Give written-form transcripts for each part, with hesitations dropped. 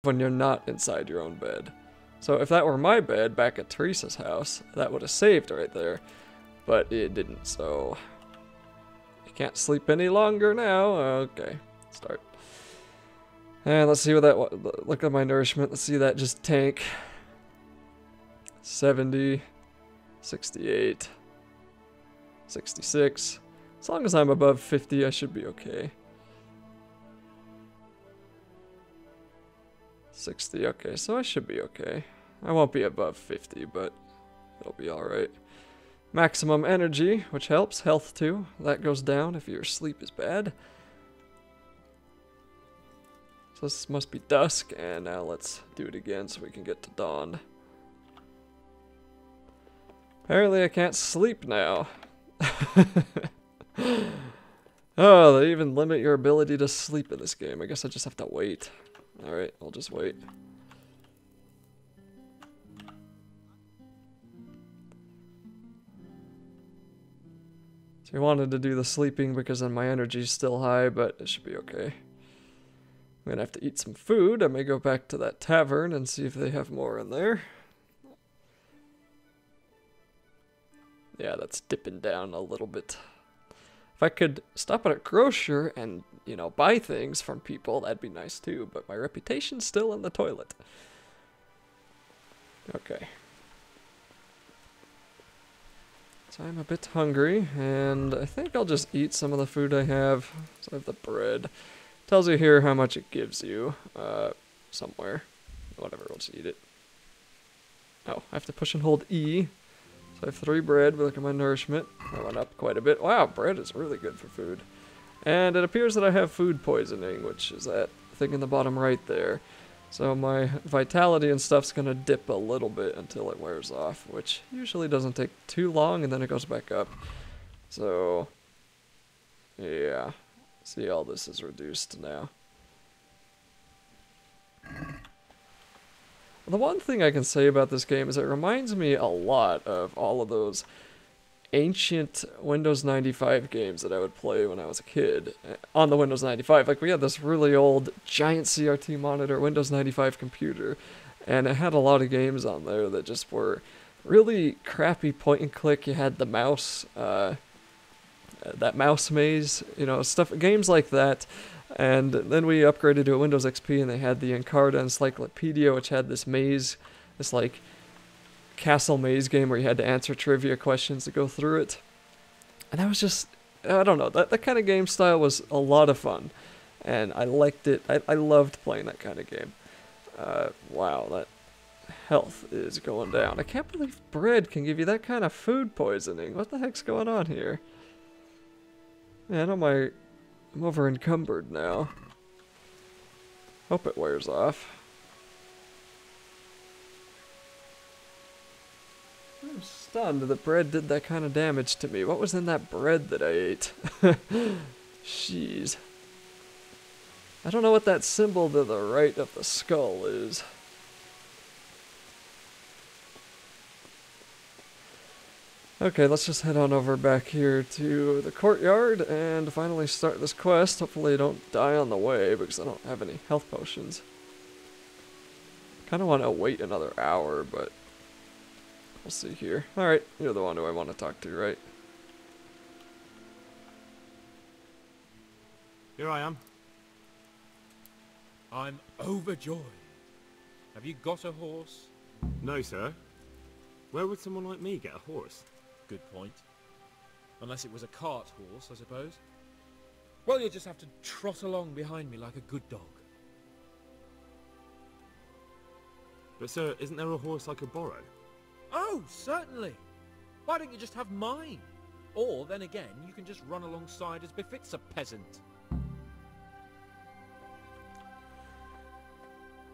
when you're not inside your own bed. So if that were my bed back at Teresa's house, that would have saved right there. But it didn't, so... You can't sleep any longer now. Okay, start. And let's see what that... Look at my nourishment. Let's see that just tank. 70. 68. 66. As long as I'm above 50, I should be okay. 60, okay, so I should be okay. I won't be above 50, but it'll be alright. Maximum energy, which helps. Health, too. That goes down if your sleep is bad. So this must be dusk, and now let's do it again so we can get to dawn. Apparently I can't sleep now. Oh, they even limit your ability to sleep in this game. I guess I just have to wait. Alright, I'll just wait. So I wanted to do the sleeping because then my energy's still high, but it should be okay. I'm gonna have to eat some food. I may go back to that tavern and see if they have more in there. Yeah, that's dipping down a little bit. If I could stop at a grocer and, you know, buy things from people, that'd be nice too, but my reputation's still in the toilet. Okay. So I'm a bit hungry, and I think I'll just eat some of the food I have. So I have the bread. Tells you here how much it gives you, somewhere. Whatever, we'll just eat it. Oh, I have to push and hold E. So I have 3 bread, but look at my nourishment. That went up quite a bit. Wow, bread is really good for food. And it appears that I have food poisoning, which is that thing in the bottom right there. So my vitality and stuff's gonna dip a little bit until it wears off, which usually doesn't take too long, and then it goes back up. So, yeah. See, all this is reduced now. The one thing I can say about this game is it reminds me a lot of all of those ancient Windows 95 games that I would play when I was a kid on the Windows 95. Like, we had this really old giant CRT monitor Windows 95 computer, and it had a lot of games on there that just were really crappy point and click. You had the mouse, that mouse maze, you know, games like that. And then we upgraded to a Windows XP, and they had the Encarta Encyclopedia, which had this maze, this like castle maze game where you had to answer trivia questions to go through it. And that was just, I don't know, that kind of game style was a lot of fun. And I liked it. I loved playing that kind of game. Wow, that health is going down. I can't believe bread can give you that kind of food poisoning. What the heck's going on here? Man, I'm over encumbered now. Hope it wears off. I'm stunned that bread did that kind of damage to me. What was in that bread that I ate? Jeez. I don't know what that symbol to the right of the skull is. Okay, let's just head on over back here to the courtyard and finally start this quest. Hopefully I don't die on the way because I don't have any health potions. Kind of want to wait another hour, but we'll see here. Alright, you're the one who I want to talk to, right? Here I am. I'm overjoyed. Have you got a horse? No, sir. Where would someone like me get a horse? Good point. Unless it was a cart horse, I suppose. Well, you'll just have to trot along behind me like a good dog. But sir, isn't there a horse I could borrow? Oh, certainly. Why don't you just have mine? Or, then again, you can just run alongside as befits a peasant.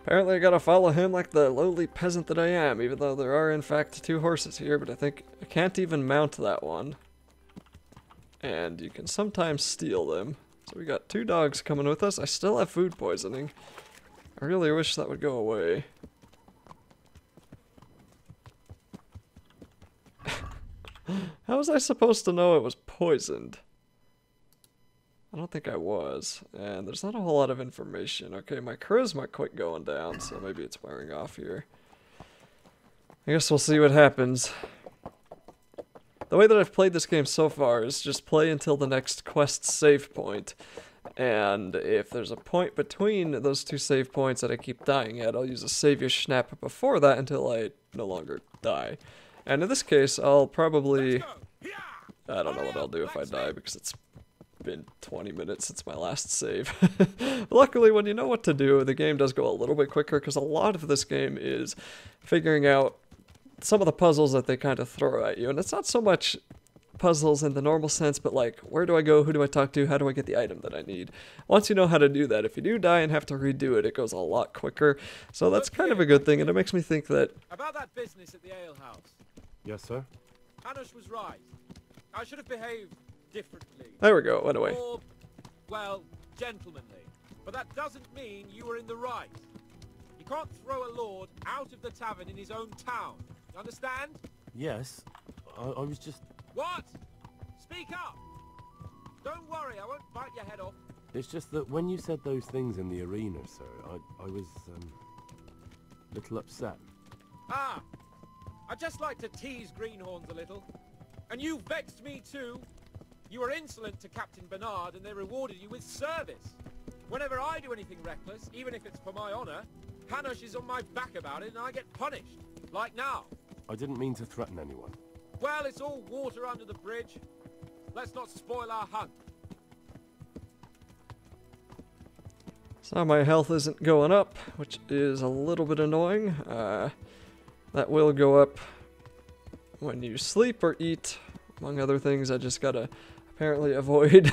Apparently I gotta follow him like the lowly peasant that I am, even though there are in fact 2 horses here, but I think I can't even mount that one. And you can sometimes steal them. So we got 2 dogs coming with us. I still have food poisoning. I really wish that would go away. How was I supposed to know it was poisoned? I don't think I was. And there's not a whole lot of information. Okay, my charisma quit going down, so maybe it's wearing off here. I guess we'll see what happens. The way that I've played this game so far is just play until the next quest save point. And if there's a point between those two save points that I keep dying at, I'll use a savior snap before that until I no longer die. And in this case, I'll probably... I don't know what I'll do if I die because it's been 20 minutes since my last save. Luckily, when you know what to do, the game does go a little bit quicker because a lot of this game is figuring out some of the puzzles that they kind of throw at you. And it's not so much puzzles in the normal sense, but like, where do I go, who do I talk to, how do I get the item that I need? Once you know how to do that, if you do die and have to redo it, it goes a lot quicker. So that's kind of a good thing, and it makes me think that... About that business at the alehouse. Yes, sir? Hanush was right. I should have behaved differently. There we go, went away. Or, well, gentlemanly. But that doesn't mean you were in the right. You can't throw a lord out of the tavern in his own town. You understand? Yes. I was just... What? Speak up! Don't worry, I won't bite your head off. It's just that when you said those things in the arena, sir, I was, a little upset. Ah! I just like to tease greenhorns a little. And you vexed me too. You were insolent to Captain Bernard and they rewarded you with service. Whenever I do anything reckless, even if it's for my honor, Hanush is on my back about it and I get punished. Like now. I didn't mean to threaten anyone. Well, it's all water under the bridge. Let's not spoil our hunt. So my health isn't going up, which is a little bit annoying. That will go up when you sleep or eat, among other things. I just gotta apparently avoid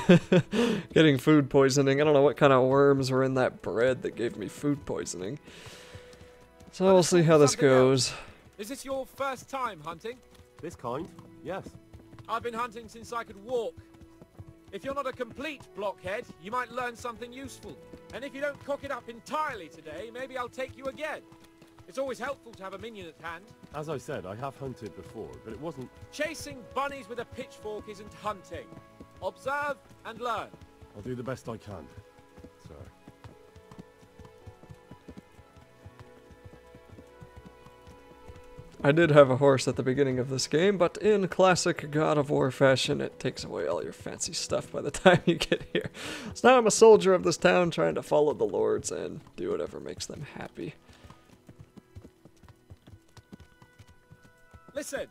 getting food poisoning. I don't know what kind of worms were in that bread that gave me food poisoning. So we'll see how this goes. Is this your first time hunting? This kind? Yes. I've been hunting since I could walk. If you're not a complete blockhead, you might learn something useful. And if you don't cock it up entirely today, maybe I'll take you again. It's always helpful to have a minion at hand. As I said, I have hunted before, but it wasn't... Chasing bunnies with a pitchfork isn't hunting. Observe and learn. I'll do the best I can, sir. I did have a horse at the beginning of this game, but in classic God of War fashion, it takes away all your fancy stuff by the time you get here. So now I'm a soldier of this town trying to follow the lords and do whatever makes them happy. Listen,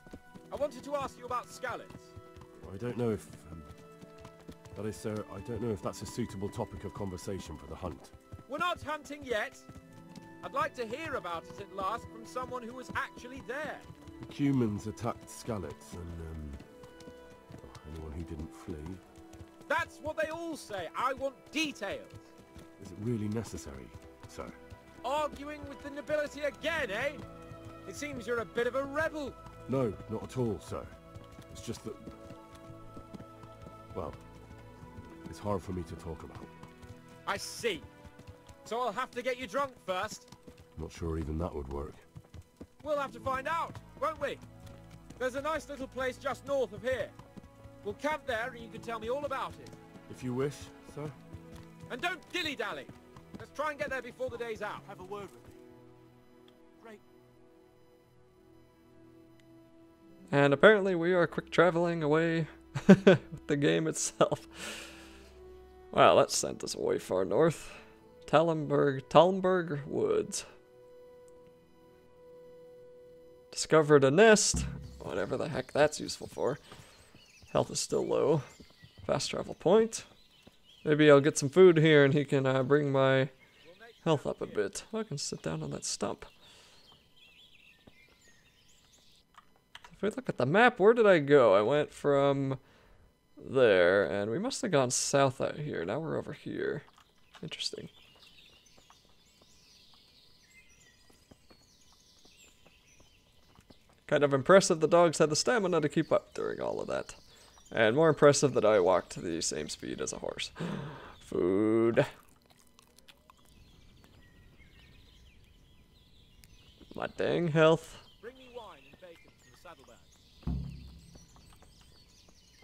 I wanted to ask you about scallops. I don't know if... that is, sir, I don't know if that's a suitable topic of conversation for the hunt. We're not hunting yet. I'd like to hear about it at last from someone who was actually there. The humans attacked Skallets and, anyone who didn't flee. That's what they all say. I want details. Is it really necessary, sir? Arguing with the nobility again, eh? It seems you're a bit of a rebel. No, not at all, sir. It's just that... well, it's hard for me to talk about. I see. So I'll have to get you drunk first. Not sure even that would work. We'll have to find out, won't we? There's a nice little place just north of here. We'll camp there and you can tell me all about it. If you wish, sir. And don't dilly-dally. Let's try and get there before the day's out. Have a word with me. Great. And apparently we are quick traveling away with the game itself. Wow, that sent us way far north. Talmberg Woods. Discovered a nest. Whatever the heck that's useful for. Health is still low. Fast travel point. Maybe I'll get some food here and he can bring my health up a bit. Oh, I can sit down on that stump. If we look at the map, where did I go? I went from there, and we must have gone south out here. Now we're over here. Interesting. Kind of impressive the dogs had the stamina to keep up during all of that. And more impressive that I walked the same speed as a horse. Food. My dang health. Bring me wine and bacon from the saddlebag.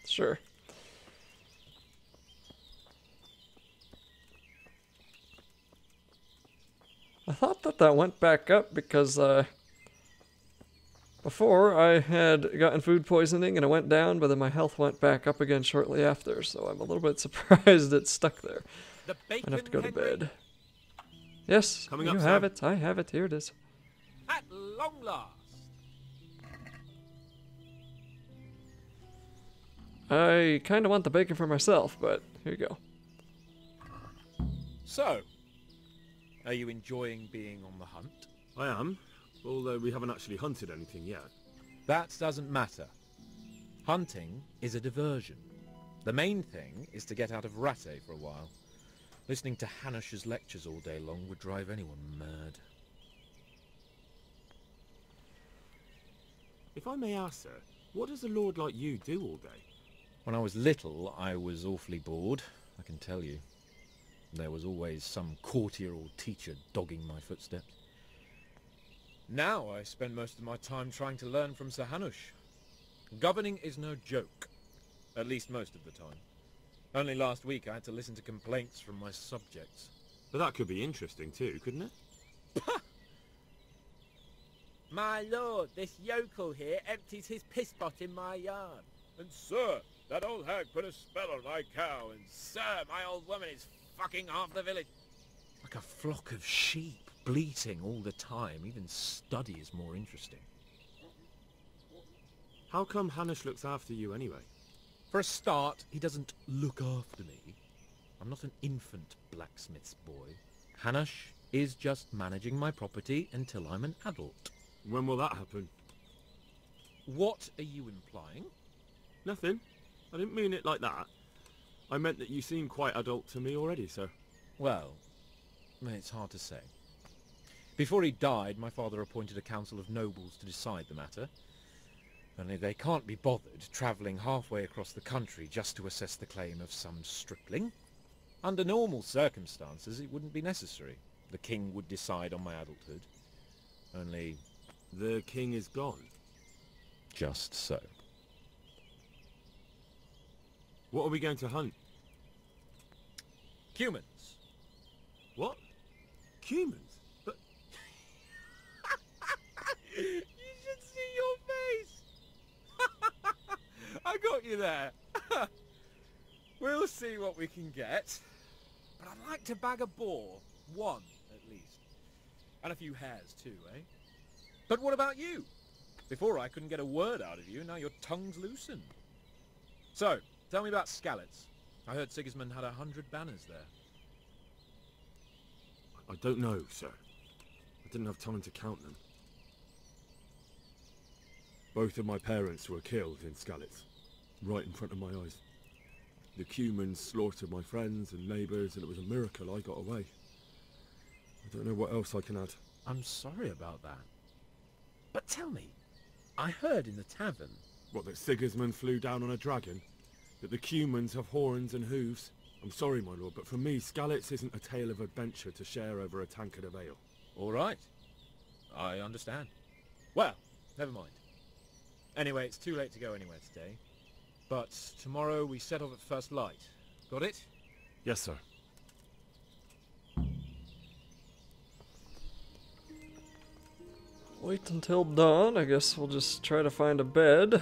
Sure. I thought that that went back up because before I had gotten food poisoning and it went down, but then my health went back up again shortly after, so I'm a little bit surprised it's stuck there. The bacon, I'd have to go to Henry? bed. Yes, Coming you up, have Sam. it. I have it. Here it is. At long last. I kind of want the bacon for myself, but here you go. So, are you enjoying being on the hunt? I am, although we haven't actually hunted anything yet. That doesn't matter. Hunting is a diversion. The main thing is to get out of Rattay for a while. Listening to Hanush's lectures all day long would drive anyone mad. If I may ask, sir, what does a lord like you do all day? When I was little, I was awfully bored, I can tell you. There was always some courtier or teacher dogging my footsteps. Now I spend most of my time trying to learn from Sir Hanush. Governing is no joke, at least most of the time. Only last week I had to listen to complaints from my subjects. But that could be interesting too, couldn't it? My lord, this yokel here empties his piss pot in my yard. And sir, that old hag put a spell on my cow, and sir, my old woman is fucking half the village. Like a flock of sheep, bleating all the time. Even study is more interesting. How come Hanush looks after you anyway? For a start, he doesn't look after me. I'm not an infant blacksmith's boy. Hanush is just managing my property until I'm an adult. When will that happen? What are you implying? Nothing. I didn't mean it like that. I meant that you seem quite adult to me already, sir. Well, it's hard to say. Before he died, my father appointed a council of nobles to decide the matter. Only they can't be bothered travelling halfway across the country just to assess the claim of some stripling. Under normal circumstances, it wouldn't be necessary. The king would decide on my adulthood. Only... The king is gone. just so. What are we going to hunt? Humans. What? Humans? But You should see your face! I got you there. We'll see what we can get. But I'd like to bag a boar. One, at least. And a few hares too, eh? But what about you? Before I couldn't get a word out of you, now your tongue's loosened. So, tell me about Skalitz. I heard Sigismund had 100 banners there. I don't know, sir. I didn't have time to count them. Both of my parents were killed in Skalitz, right in front of my eyes. The Cumans slaughtered my friends and neighbours, and it was a miracle I got away. I don't know what else I can add. I'm sorry about that. But tell me, I heard in the tavern... What, that Sigismund flew down on a dragon? That the Cumans have horns and hooves? I'm sorry, my lord, but for me, Skalitz isn't a tale of adventure to share over a tankard of ale. All right. I understand. Well, never mind. Anyway, it's too late to go anywhere today. But tomorrow we set off at first light. Got it? Yes, sir. Wait until dawn. I guess we'll just try to find a bed.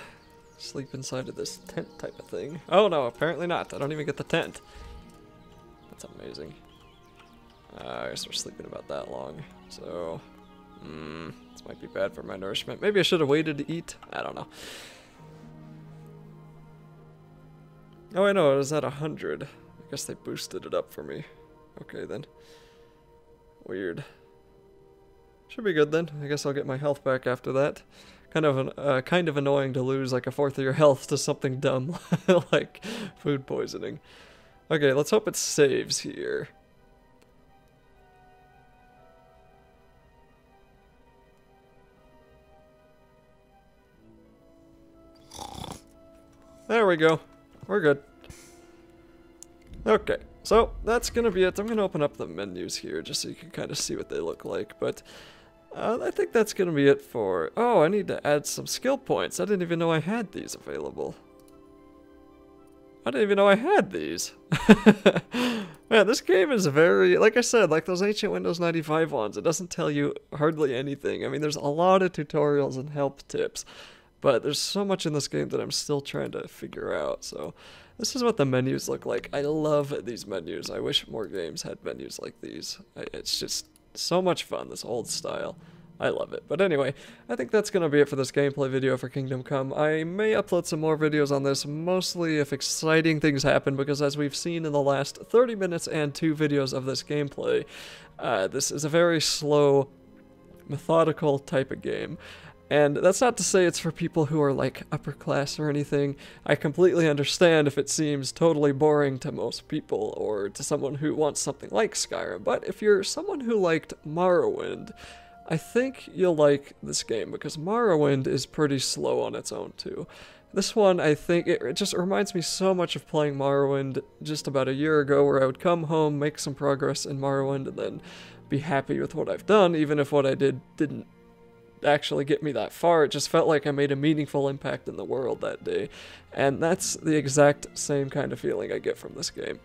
Sleep inside of this tent type of thing. Oh no, apparently not. I don't even get the tent. That's amazing. I guess we're sleeping about that long. So, this might be bad for my nourishment. Maybe I should have waited to eat. I don't know. Oh, I know. It was at 100. I guess they boosted it up for me. Okay, then. Weird. Should be good then. I guess I'll get my health back after that. Kind of annoying to lose like a fourth of your health to something dumb like food poisoning. Okay, let's hope it saves here. There we go. We're good. Okay, so that's gonna be it. I'm gonna open up the menus here just so you can kind of see what they look like, but I think that's gonna be it for... Oh, I need to add some skill points. I didn't even know I had these available. I didn't even know I had these. Man, this game is very, like I said, like those ancient Windows 95 ones. It doesn't tell you hardly anything. I mean, there's a lot of tutorials and help tips, but there's so much in this game that I'm still trying to figure out. So this is what the menus look like. I love these menus. I wish more games had menus like these. It's just so much fun, this old style. I love it. But anyway, I think that's going to be it for this gameplay video for Kingdom Come. I may upload some more videos on this, mostly if exciting things happen, because as we've seen in the last 30 minutes and 2 videos of this gameplay, this is a very slow, methodical type of game. And that's not to say it's for people who are like upper class or anything. I completely understand if it seems totally boring to most people or to someone who wants something like Skyrim. But if you're someone who liked Morrowind, I think you'll like this game, because Morrowind is pretty slow on its own too. This one, I think, it just reminds me so much of playing Morrowind just about a year ago, where I would come home, make some progress in Morrowind, and then be happy with what I've done, even if what I did didn't actually get me that far. It just felt like I made a meaningful impact in the world that day. And that's the exact same kind of feeling I get from this game.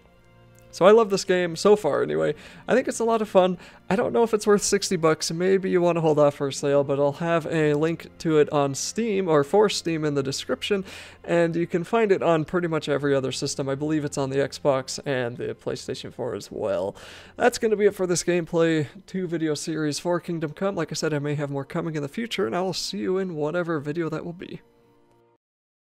So I love this game so far anyway. I think it's a lot of fun. I don't know if it's worth 60 bucks. Maybe you want to hold off for a sale, but I'll have a link to it on Steam, or for Steam, in the description, and you can find it on pretty much every other system. I believe it's on the Xbox and the PlayStation 4 as well. That's going to be it for this gameplay 2 video series for Kingdom Come. Like I said, I may have more coming in the future, and I will see you in whatever video that will be.